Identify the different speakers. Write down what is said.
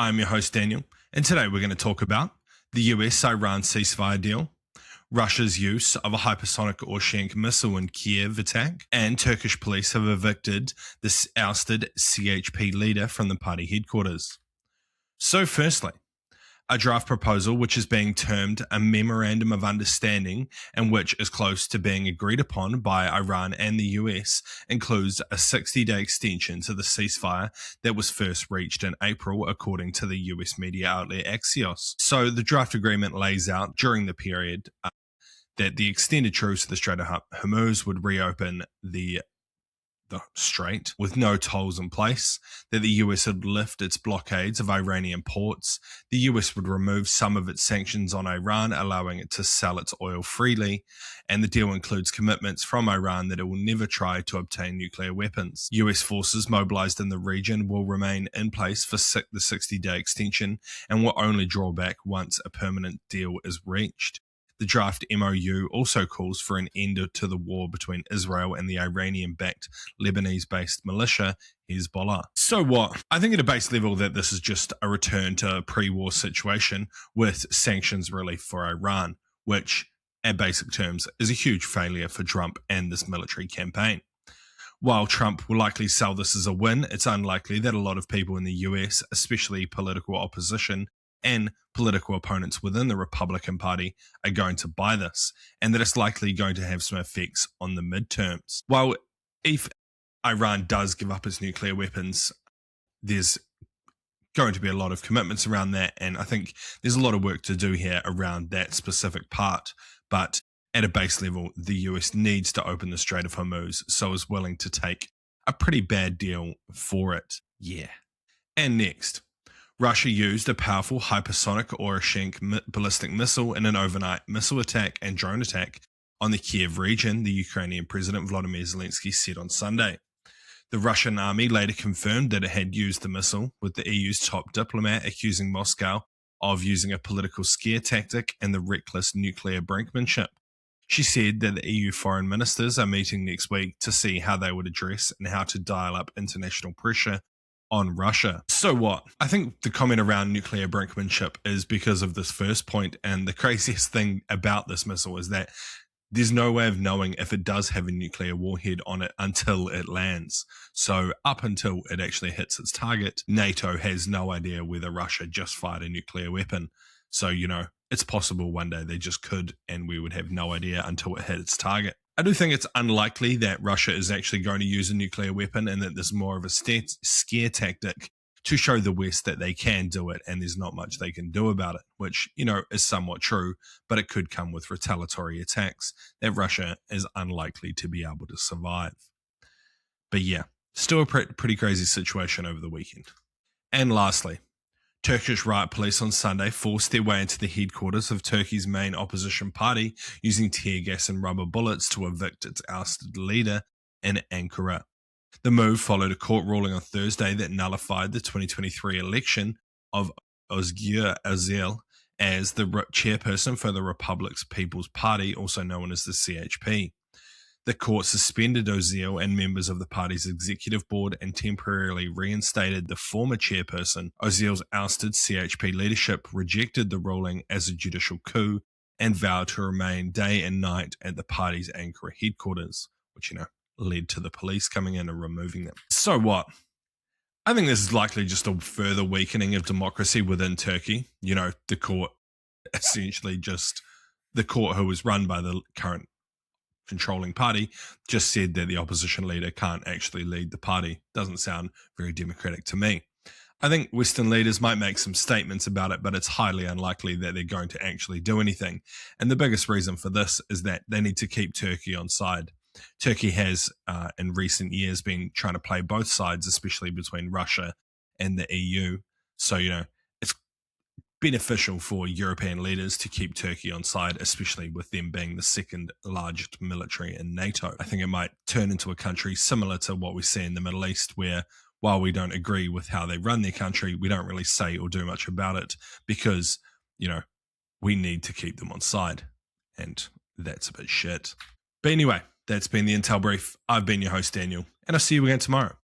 Speaker 1: I'm your host, Daniel, and today we're going to talk about the US-Iran ceasefire deal, Russia's use of a hypersonic Oreshnik missile in Kyiv attack, and Turkish police have evicted this ousted CHP leader from the party headquarters. So firstly, a draft proposal which is being termed a Memorandum of Understanding and which is close to being agreed upon by Iran and the US includes a 60-day extension to the ceasefire that was first reached in April according to the US media outlet Axios. So the draft agreement lays out during the period that the extended truce to the Strait of Hormuz would reopen the strait with no tolls in place, that the US would lift its blockades of Iranian ports, the US would remove some of its sanctions on Iran, allowing it to sell its oil freely, and the deal includes commitments from Iran that it will never try to obtain nuclear weapons. US forces mobilized in the region will remain in place for the 60-day extension and will only draw back once a permanent deal is reached. The draft MOU also calls for an end to the war between Israel and the Iranian-backed Lebanese-based militia Hezbollah. So what? I think at a base level that this is just a return to a pre-war situation with sanctions relief for Iran, which at basic terms is a huge failure for Trump and this military campaign. While Trump will likely sell this as a win, it's unlikely that a lot of people in the US, especially political opposition, and political opponents within the Republican Party are going to buy this, and that it's likely going to have some effects on the midterms. While if Iran does give up its nuclear weapons, there's going to be a lot of commitments around that, and I think there's a lot of work to do here around that specific part. But at a base level, the US needs to open the Strait of Hormuz, so is willing to take a pretty bad deal for it. Yeah. And next, Russia used a powerful hypersonic Oreshnik ballistic missile in an overnight missile attack and drone attack on the Kyiv region, the Ukrainian President Volodymyr Zelensky said on Sunday. The Russian army later confirmed that it had used the missile, with the EU's top diplomat accusing Moscow of using a political scare tactic and the reckless nuclear brinkmanship. She said that the EU foreign ministers are meeting next week to see how they would address and how to dial up international pressure on Russia. So what? I think the comment around nuclear brinkmanship is because of this first point, and the craziest thing about this missile is that there's no way of knowing if it does have a nuclear warhead on it until it lands. So up until it actually hits its target, NATO has no idea whether Russia just fired a nuclear weapon. So, it's possible one day they just could, and we would have no idea until it hit its target. I do think it's unlikely that Russia is actually going to use a nuclear weapon, and that there's more of a scare tactic to show the West that they can do it and there's not much they can do about it, which, is somewhat true, but it could come with retaliatory attacks that Russia is unlikely to be able to survive. But yeah, still a pretty crazy situation over the weekend. And lastly, Turkish riot police on Sunday forced their way into the headquarters of Turkey's main opposition party using tear gas and rubber bullets to evict its ousted leader in Ankara. The move followed a court ruling on Thursday that nullified the 2023 election of Özgür Özel as the chairperson for the Republic's People's Party, also known as the CHP. The court suspended Özel and members of the party's executive board and temporarily reinstated the former chairperson. Özel's ousted CHP leadership rejected the ruling as a judicial coup and vowed to remain day and night at the party's Ankara headquarters, which, led to the police coming in and removing them. So what? I think this is likely just a further weakening of democracy within Turkey. The court, essentially just the court who was run by the current controlling party, just said that the opposition leader can't actually lead the party. Doesn't sound very democratic to me. I think Western leaders might make some statements about it, but it's highly unlikely that they're going to actually do anything. And the biggest reason for this is that they need to keep Turkey on side. Turkey has, in recent years, been trying to play both sides, especially between Russia and the EU. So, it's beneficial for European leaders to keep Turkey on side, especially with them being the second largest military in NATO. I think it might turn into a country similar to what we see in the Middle East, where while we don't agree with how they run their country, we don't really say or do much about it because, we need to keep them on side. And that's a bit shit. But anyway, that's been the Intel Brief. I've been your host, Daniel, and I'll see you again tomorrow.